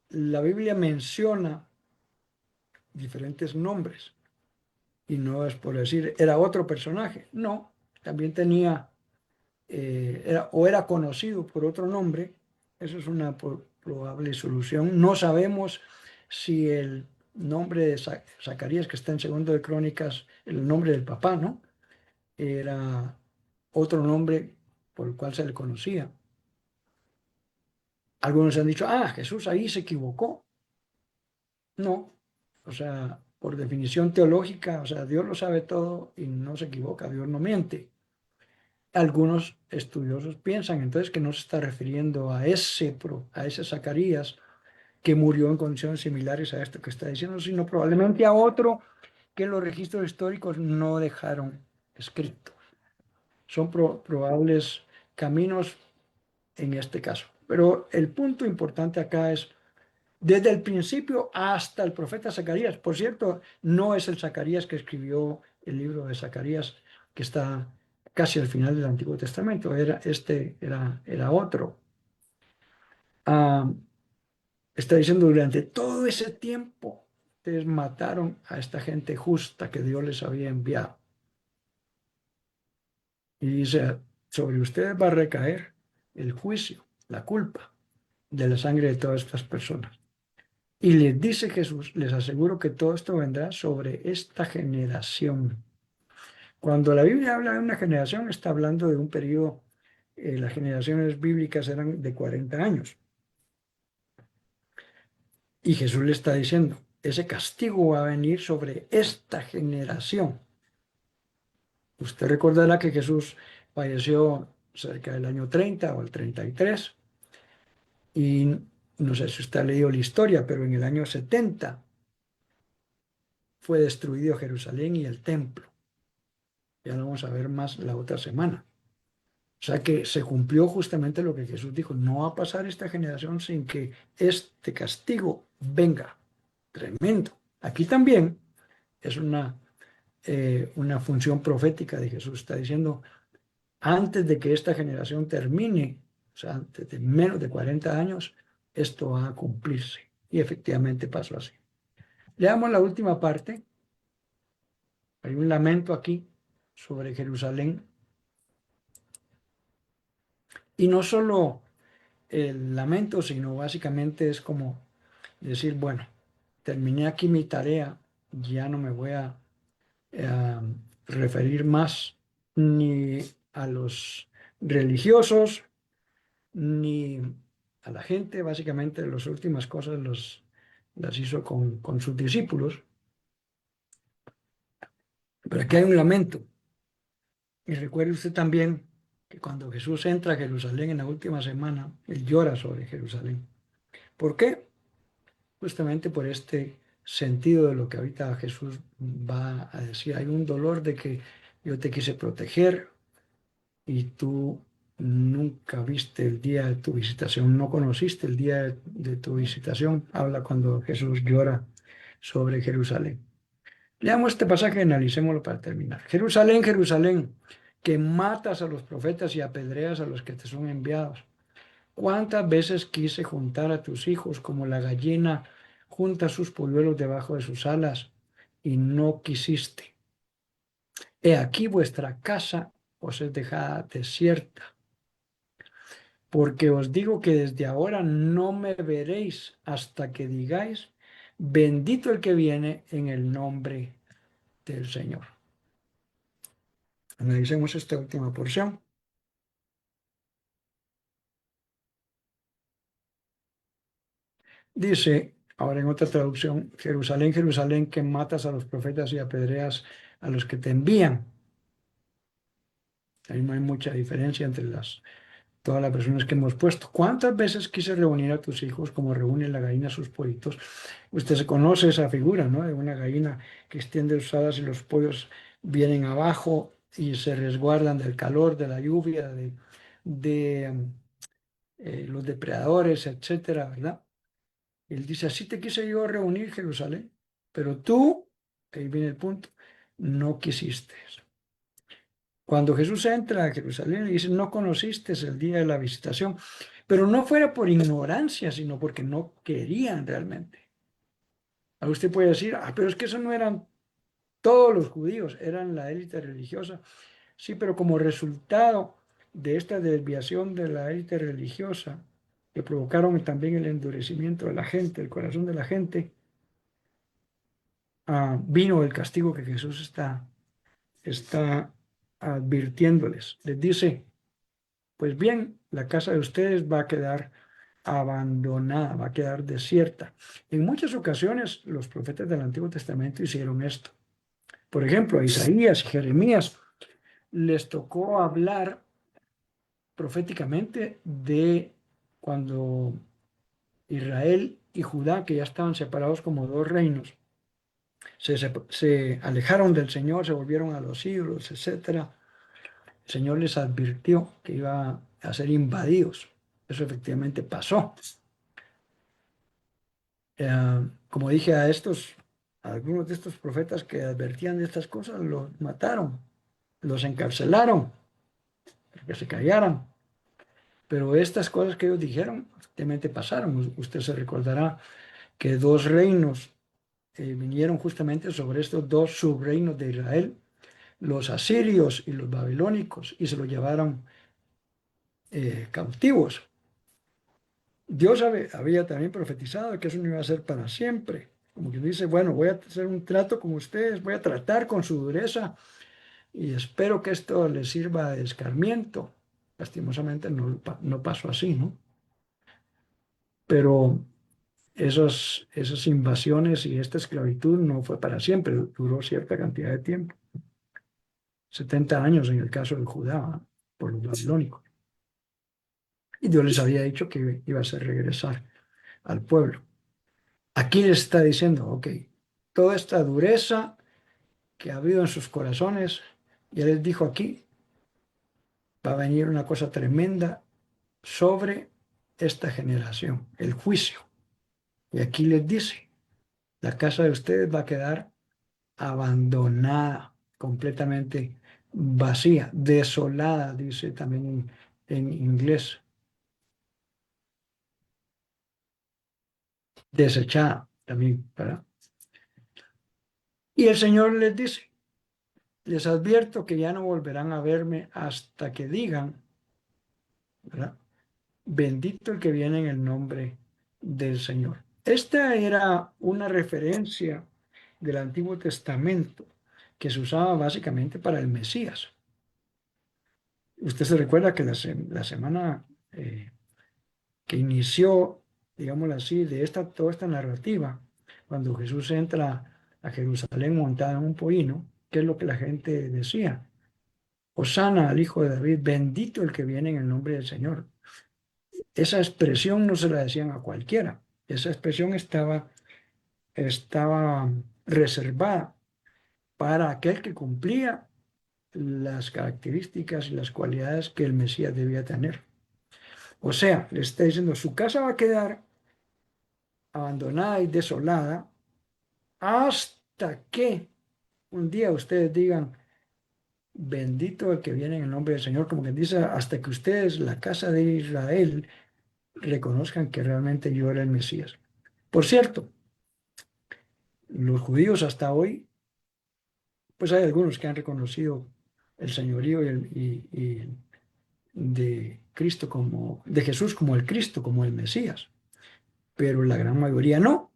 S1: la Biblia menciona diferentes nombres, y no es por decir era otro personaje, no, también tenía, era conocido por otro nombre. Eso es una probable solución. No sabemos si el nombre de Zacarías, que está en segundo de Crónicas, el nombre del papá, ¿no? Era otro nombre por el cual se le conocía. Algunos han dicho, Jesús ahí se equivocó. No, o sea, por definición teológica, o sea, Dios lo sabe todo y no se equivoca, Dios no miente. Algunos estudiosos piensan entonces que no se está refiriendo a ese Zacarías que murió en condiciones similares a esto que está diciendo, sino probablemente a otro que los registros históricos no dejaron escrito. Son probables caminos en este caso. Pero el punto importante acá es desde el principio hasta el profeta Zacarías. Por cierto, no es el Zacarías que escribió el libro de Zacarías, que está casi al final del Antiguo Testamento. Era otro. Ah, está diciendo, durante todo ese tiempo, ustedes mataron a esta gente justa que Dios les había enviado. Y dice, sobre ustedes va a recaer el juicio, la culpa de la sangre de todas estas personas. Y les dice Jesús, les aseguro que todo esto vendrá sobre esta generación. Cuando la Biblia habla de una generación, está hablando de un periodo, las generaciones bíblicas eran de 40 años. Y Jesús le está diciendo, ese castigo va a venir sobre esta generación. Usted recordará que Jesús falleció cerca del año 30 o el 33, y no sé si usted ha leído la historia, pero en el año 70 fue destruido Jerusalén y el templo. Ya lo vamos a ver más la otra semana. O sea que se cumplió justamente lo que Jesús dijo, no va a pasar esta generación sin que este castigo venga. Tremendo. Aquí también es una función profética de Jesús. Está diciendo, antes de que esta generación termine, o sea, antes de menos de 40 años, esto va a cumplirse. Y efectivamente pasó así. Leamos la última parte. Hay un lamento aquí sobre Jerusalén. Y no solo el lamento, sino básicamente es como decir, bueno, terminé aquí mi tarea, ya no me voy a referir más ni a los religiosos, ni a la gente. Básicamente las últimas cosas las hizo con sus discípulos. Pero aquí hay un lamento. Y recuerde usted también que cuando Jesús entra a Jerusalén en la última semana, él llora sobre Jerusalén. ¿Por qué? Justamente por este sentido de lo que ahorita Jesús va a decir. Hay un dolor de que yo te quise proteger y tú nunca viste el día de tu visitación, no conociste el día de tu visitación. Habla cuando Jesús llora sobre Jerusalén. Leamos este pasaje y analicémoslo para terminar. Jerusalén, Jerusalén, que matas a los profetas y apedreas a los que te son enviados. ¿Cuántas veces quise juntar a tus hijos como la gallina junta sus polluelos debajo de sus alas y no quisiste? He aquí vuestra casa os es dejada desierta, porque os digo que desde ahora no me veréis hasta que digáis, bendito el que viene en el nombre del Señor. Analicemos esta última porción. Dice, ahora en otra traducción, Jerusalén, Jerusalén, que matas a los profetas y apedreas a los que te envían. Ahí no hay mucha diferencia entre todas las personas que hemos puesto. ¿Cuántas veces quise reunir a tus hijos como reúne la gallina a sus pollitos? Usted se conoce esa figura, ¿no? De una gallina que extiende sus alas y los pollos vienen abajo y se resguardan del calor, de la lluvia, de los depredadores, etcétera, ¿verdad? Él dice, así te quise yo reunir, Jerusalén, pero tú, ahí viene el punto, no quisiste. Cuando Jesús entra a Jerusalén, le dice, no conociste el día de la visitación, pero no fuera por ignorancia, sino porque no querían realmente. Ahora usted puede decir, pero es que eso no eran todos los judíos, eran la élite religiosa. Sí, pero como resultado de esta desviación de la élite religiosa, que provocaron también el endurecimiento de la gente, el corazón de la gente, vino el castigo que Jesús está advirtiéndoles. Les dice, pues bien, la casa de ustedes va a quedar abandonada, va a quedar desierta. En muchas ocasiones los profetas del Antiguo Testamento hicieron esto. Por ejemplo, a Isaías y Jeremías les tocó hablar proféticamente de cuando Israel y Judá, que ya estaban separados como dos reinos, se alejaron del Señor, se volvieron a los ídolos, etcétera. El Señor les advirtió que iba a ser invadidos. Eso efectivamente pasó. Como dije a algunos de estos profetas que advertían de estas cosas, los mataron, los encarcelaron, para que se callaran. Pero estas cosas que ellos dijeron, efectivamente pasaron. Usted se recordará que dos reinos vinieron justamente sobre estos dos subreinos de Israel, los asirios y los babilónicos, y se los llevaron cautivos. Dios había también profetizado que eso no iba a ser para siempre. Como que dice, bueno, voy a hacer un trato con ustedes, voy a tratar con su dureza y espero que esto les sirva de escarmiento. Lastimosamente no pasó así, ¿no? Pero esas invasiones y esta esclavitud no fue para siempre, duró cierta cantidad de tiempo. 70 años en el caso de Judá, ¿no? Por los babilónicos. Y Dios les había dicho que iba a hacer regresar al pueblo. Aquí les está diciendo, ok, toda esta dureza que ha habido en sus corazones, ya les dijo aquí, va a venir una cosa tremenda sobre esta generación, el juicio. Y aquí les dice, la casa de ustedes va a quedar abandonada, completamente vacía, desolada, dice también en inglés, desechada también, ¿verdad? Y el Señor les dice, les advierto que ya no volverán a verme hasta que digan, ¿verdad? Bendito el que viene en el nombre del Señor. Esta era una referencia del Antiguo Testamento que se usaba básicamente para el Mesías. Usted se recuerda que la semana que inició, digámoslo así, de toda esta narrativa, cuando Jesús entra a Jerusalén montado en un pollino, ¿qué es lo que la gente decía? Hosana al Hijo de David, bendito el que viene en el nombre del Señor. Esa expresión no se la decían a cualquiera. Esa expresión estaba reservada para aquel que cumplía las características y las cualidades que el Mesías debía tener. O sea, le está diciendo, su casa va a quedar abandonada y desolada hasta que un día ustedes digan, bendito el que viene en el nombre del Señor, como que dice, hasta que ustedes, la casa de Israel, reconozcan que realmente yo era el Mesías. Por cierto, los judíos hasta hoy, pues hay algunos que han reconocido el señorío y de Cristo de Jesús como el Cristo, como el Mesías, pero la gran mayoría no.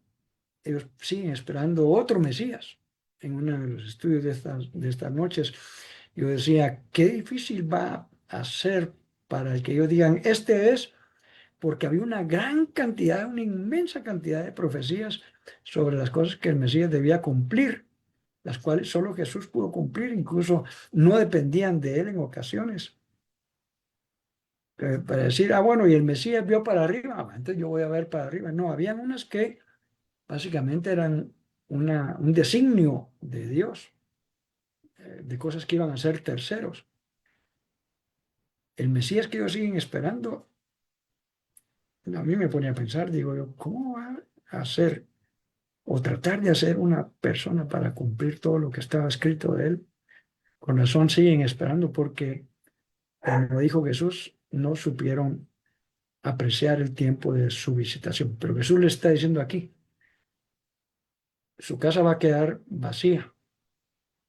S1: Ellos siguen esperando otro Mesías. En uno de los estudios de estas noches, yo decía, qué difícil va a ser para el que ellos digan, este es, porque había una gran cantidad, una inmensa cantidad de profecías sobre las cosas que el Mesías debía cumplir, las cuales solo Jesús pudo cumplir, incluso no dependían de él en ocasiones. Para decir, bueno, y el Mesías vio para arriba, entonces yo voy a ver para arriba. No, habían unas que básicamente eran un designio de Dios, de cosas que iban a ser terceros. El Mesías que ellos siguen esperando, a mí me pone a pensar, digo yo, ¿cómo va a ser o tratar de hacer una persona para cumplir todo lo que estaba escrito de él? Con razón siguen esperando porque, como dijo Jesús, no supieron apreciar el tiempo de su visitación. Pero Jesús le está diciendo aquí, su casa va a quedar vacía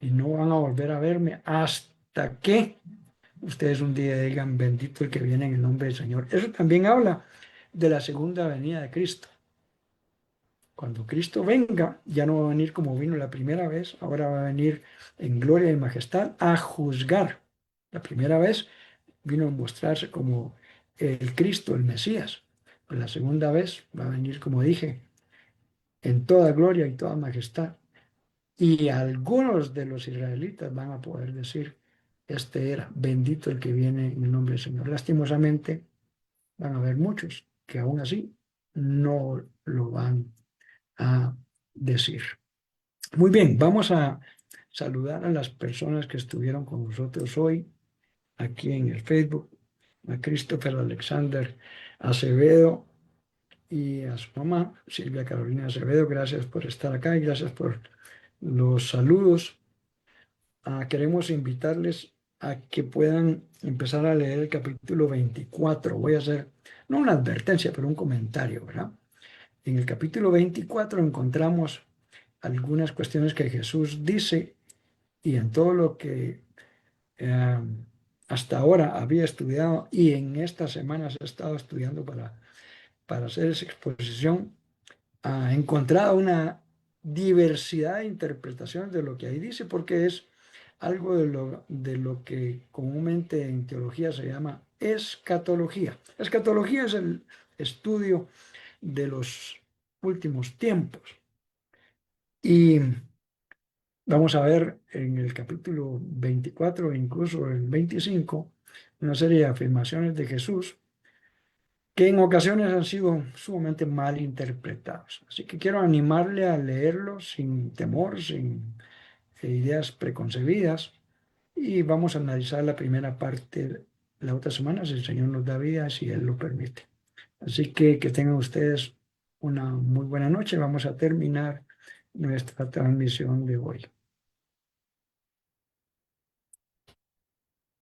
S1: y no van a volver a verme hasta que ustedes un día digan, bendito el que viene en el nombre del Señor. Eso también habla de la segunda venida de Cristo. Cuando Cristo venga, ya no va a venir como vino la primera vez, ahora va a venir en gloria y majestad a juzgar. La primera vez vino a mostrarse como el Cristo, el Mesías. Pero la segunda vez va a venir, como dije, en toda gloria y toda majestad. Y algunos de los israelitas van a poder decir, este era, bendito el que viene en el nombre del Señor. Lastimosamente, van a haber muchos que aún así no lo van a decir. Muy bien, vamos a saludar a las personas que estuvieron con nosotros hoy aquí en el Facebook, a Christopher Alexander Acevedo y a su mamá, Silvia Carolina Acevedo. Gracias por estar acá y gracias por los saludos. Queremos invitarles a que puedan empezar a leer el capítulo 24. Voy a hacer, no una advertencia, pero un comentario, ¿verdad? En el capítulo 24 encontramos algunas cuestiones que Jesús dice y en todo lo que eh, hasta ahora había estudiado y en estas semanas he estado estudiando para hacer esa exposición, ha encontrado una diversidad de interpretaciones de lo que ahí dice, porque es algo de lo que comúnmente en teología se llama escatología. Escatología es el estudio de los últimos tiempos. Y vamos a ver en el capítulo 24 e incluso el 25 una serie de afirmaciones de Jesús que en ocasiones han sido sumamente mal interpretados. Así que quiero animarle a leerlo sin temor, sin ideas preconcebidas, y vamos a analizar la primera parte la otra semana, si el Señor nos da vida, si Él lo permite. Así que tengan ustedes una muy buena noche. Vamos a terminar nuestra transmisión de hoy.